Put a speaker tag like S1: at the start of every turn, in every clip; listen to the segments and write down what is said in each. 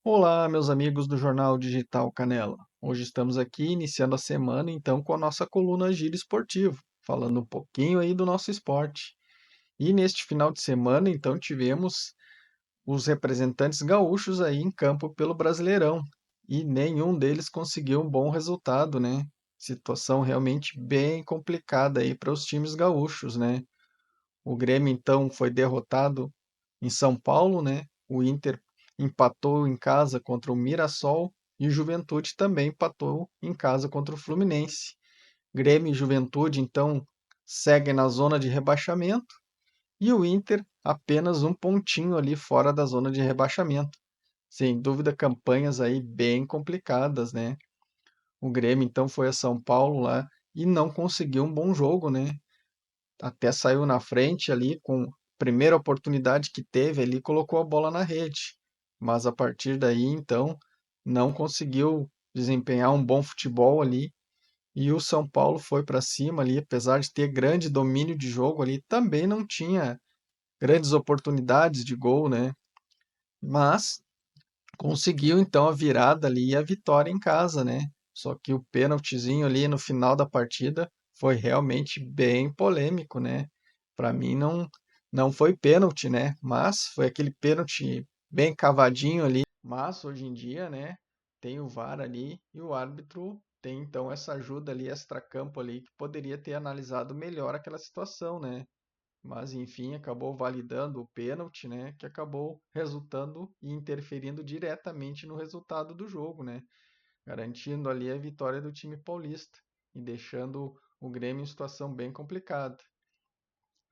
S1: Olá, meus amigos do Jornal Digital Canela. Hoje estamos aqui iniciando a semana, então, com a nossa coluna Giro Esportivo, falando um pouquinho aí do nosso esporte. E neste final de semana, então, tivemos os representantes gaúchos aí em campo pelo Brasileirão. E nenhum deles conseguiu um bom resultado, né? Situação realmente bem complicada aí para os times gaúchos, né? O Grêmio, então, foi derrotado em São Paulo, né? O Inter empatou em casa contra o Mirassol e o Juventude também empatou em casa contra o Fluminense. Grêmio e Juventude, então, seguem na zona de rebaixamento e o Inter apenas um pontinho ali fora da zona de rebaixamento. Sem dúvida, campanhas aí bem complicadas, né? O Grêmio, então, foi a São Paulo lá e não conseguiu um bom jogo, né? Até saiu na frente ali com a primeira oportunidade que teve ali, colocou a bola na rede. Mas a partir daí, então, não conseguiu desempenhar um bom futebol ali. E o São Paulo foi para cima ali, apesar de ter grande domínio de jogo ali, também não tinha grandes oportunidades de gol, né? Mas conseguiu então a virada ali e a vitória em casa, né? Só que o pênaltizinho ali no final da partida foi realmente bem polêmico, né? Para mim não foi pênalti, né? Mas foi aquele pênalti bem cavadinho ali. Mas hoje em dia, né, tem o VAR ali e o árbitro tem então essa ajuda ali extracampo ali que poderia ter analisado melhor aquela situação, né? Mas enfim, acabou validando o pênalti, né, que acabou resultando e interferindo diretamente no resultado do jogo, né, garantindo ali a vitória do time paulista e deixando o Grêmio em situação bem complicada.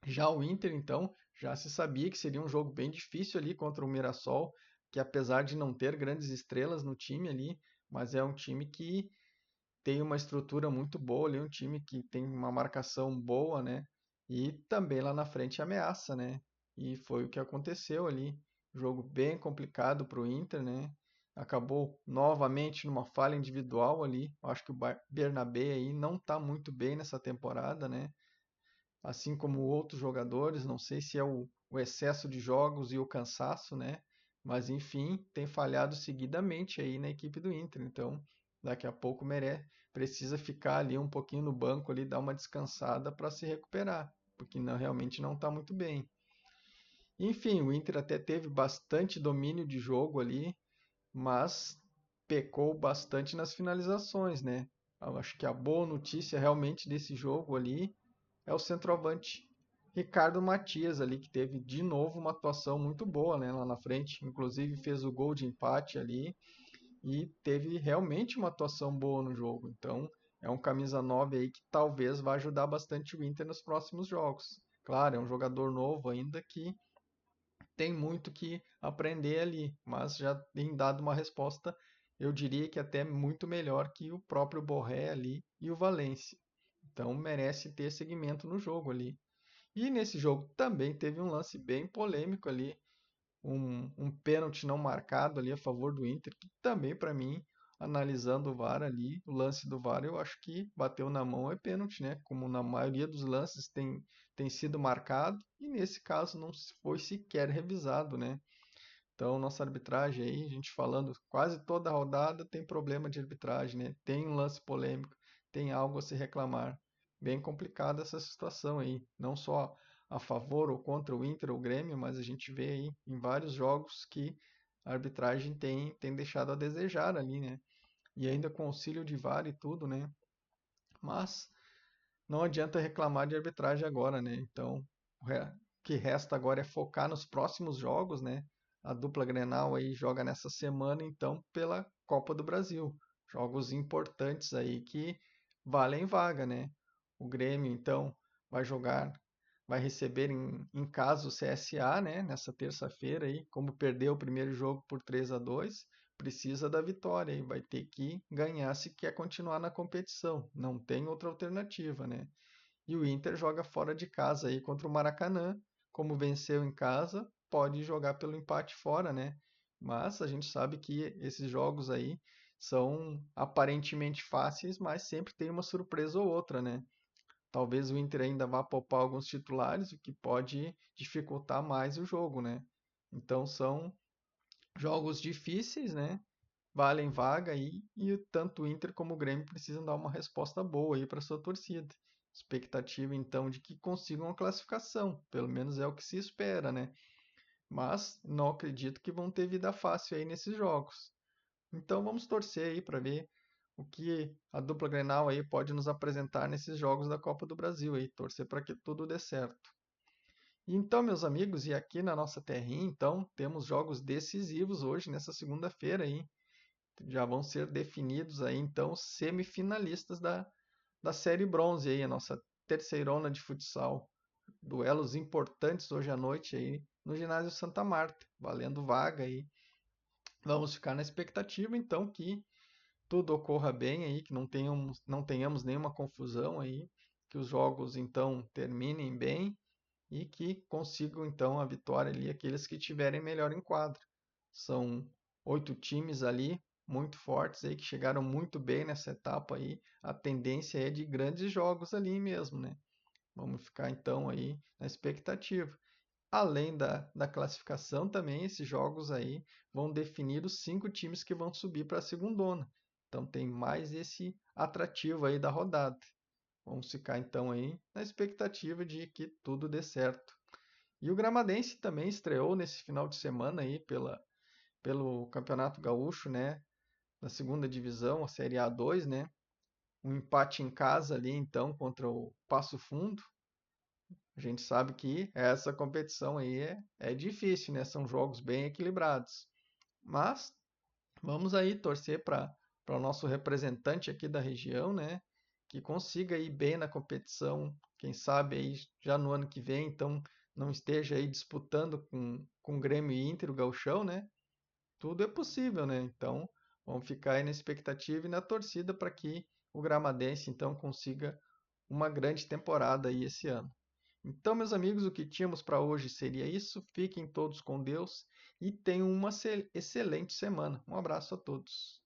S1: Já o Inter, então, já se sabia que seria um jogo bem difícil ali contra o Mirassol, que apesar de não ter grandes estrelas no time ali, mas é um time que tem uma estrutura muito boa ali, um time que tem uma marcação boa, né? E também lá na frente ameaça, né? E foi o que aconteceu ali. Jogo bem complicado para o Inter, né? Acabou novamente numa falha individual ali. Acho que o Bernabé aí não está muito bem nessa temporada, né? Assim como outros jogadores, não sei se é o excesso de jogos e o cansaço, né? Mas enfim, tem falhado seguidamente aí na equipe do Inter. Então, daqui a pouco precisa ficar ali um pouquinho no banco ali, dar uma descansada para se recuperar, porque realmente não está muito bem. Enfim, o Inter até teve bastante domínio de jogo ali, mas pecou bastante nas finalizações, né? Eu acho que a boa notícia realmente desse jogo ali é o centroavante Ricardo Matias ali, que teve de novo uma atuação muito boa, né, lá na frente. Inclusive fez o gol de empate ali e teve realmente uma atuação boa no jogo. Então é um camisa 9 aí que talvez vá ajudar bastante o Inter nos próximos jogos. Claro, é um jogador novo ainda que tem muito que aprender ali, mas já tem dado uma resposta, eu diria que até muito melhor que o próprio Borré ali e o Valência. Então merece ter segmento no jogo ali. E nesse jogo também teve um lance bem polêmico ali, um pênalti não marcado ali a favor do Inter, que também para mim, analisando o VAR ali, o lance do VAR, eu acho que bateu na mão é pênalti, né? Como na maioria dos lances tem sido marcado, e nesse caso não foi sequer revisado, né? Então, nossa arbitragem aí, a gente falando quase toda a rodada tem problema de arbitragem, né? Tem um lance polêmico, tem algo a se reclamar. Bem complicada essa situação aí, não só a favor ou contra o Inter ou o Grêmio, mas a gente vê aí em vários jogos que a arbitragem tem deixado a desejar ali, né? E ainda com auxílio de VAR e tudo, né? Mas não adianta reclamar de arbitragem agora, né? Então, o que resta agora é focar nos próximos jogos, né? A dupla Grenal aí joga nessa semana, então, pela Copa do Brasil. Jogos importantes aí que valem vaga, né? O Grêmio, então, vai jogar, vai receber em casa o CSA, né? Nessa terça-feira aí, como perdeu o primeiro jogo por 3-2, precisa da vitória e vai ter que ganhar se quer continuar na competição. Não tem outra alternativa, né? E o Inter joga fora de casa aí contra o Maracanã. Como venceu em casa, pode jogar pelo empate fora, né? Mas a gente sabe que esses jogos aí são aparentemente fáceis, mas sempre tem uma surpresa ou outra, né? Talvez o Inter ainda vá poupar alguns titulares, o que pode dificultar mais o jogo, né? Então são Jogos difíceis, né? Valem vaga aí e tanto o Inter como o Grêmio precisam dar uma resposta boa aí para sua torcida. Expectativa então de que consigam a classificação, pelo menos é o que se espera, né? Mas não acredito que vão ter vida fácil aí nesses jogos. Então vamos torcer aí para ver o que a dupla Grenal aí pode nos apresentar nesses jogos da Copa do Brasil aí, torcer para que tudo dê certo. E então, meus amigos, e aqui na nossa terrinha, então, temos jogos decisivos hoje nessa segunda-feira aí. Já vão ser definidos aí então os semifinalistas da série bronze aí, a nossa terceirona de futsal. Duelos importantes hoje à noite aí no ginásio Santa Marta, valendo vaga aí. Vamos ficar na expectativa então que tudo ocorra bem aí, que não tenhamos nenhuma confusão aí, que os jogos então terminem bem e que consigam então a vitória ali aqueles que tiverem melhor em quadra. São 8 times ali muito fortes aí que chegaram muito bem nessa etapa aí. A tendência é de grandes jogos ali mesmo, né? Vamos ficar então aí na expectativa. Além da classificação, também esses jogos aí vão definir os 5 times que vão subir para a segundona. Então tem mais esse atrativo aí da rodada. Vamos ficar então aí na expectativa de que tudo dê certo. E o Gramadense também estreou nesse final de semana aí pelo Campeonato Gaúcho, né? Na segunda divisão, a Série A2, né? Um empate em casa ali então contra o Passo Fundo. A gente sabe que essa competição aí é difícil, né? São jogos bem equilibrados. Mas vamos aí torcer para o nosso representante aqui da região, né? Que consiga ir bem na competição, quem sabe aí já no ano que vem, então não esteja aí disputando com o Grêmio e Inter, o Gauchão, né? Tudo é possível, né? Então vamos ficar aí na expectativa e na torcida para que o Gramadense então consiga uma grande temporada aí esse ano. Então, meus amigos, o que tínhamos para hoje seria isso. Fiquem todos com Deus e tenham uma excelente semana. Um abraço a todos.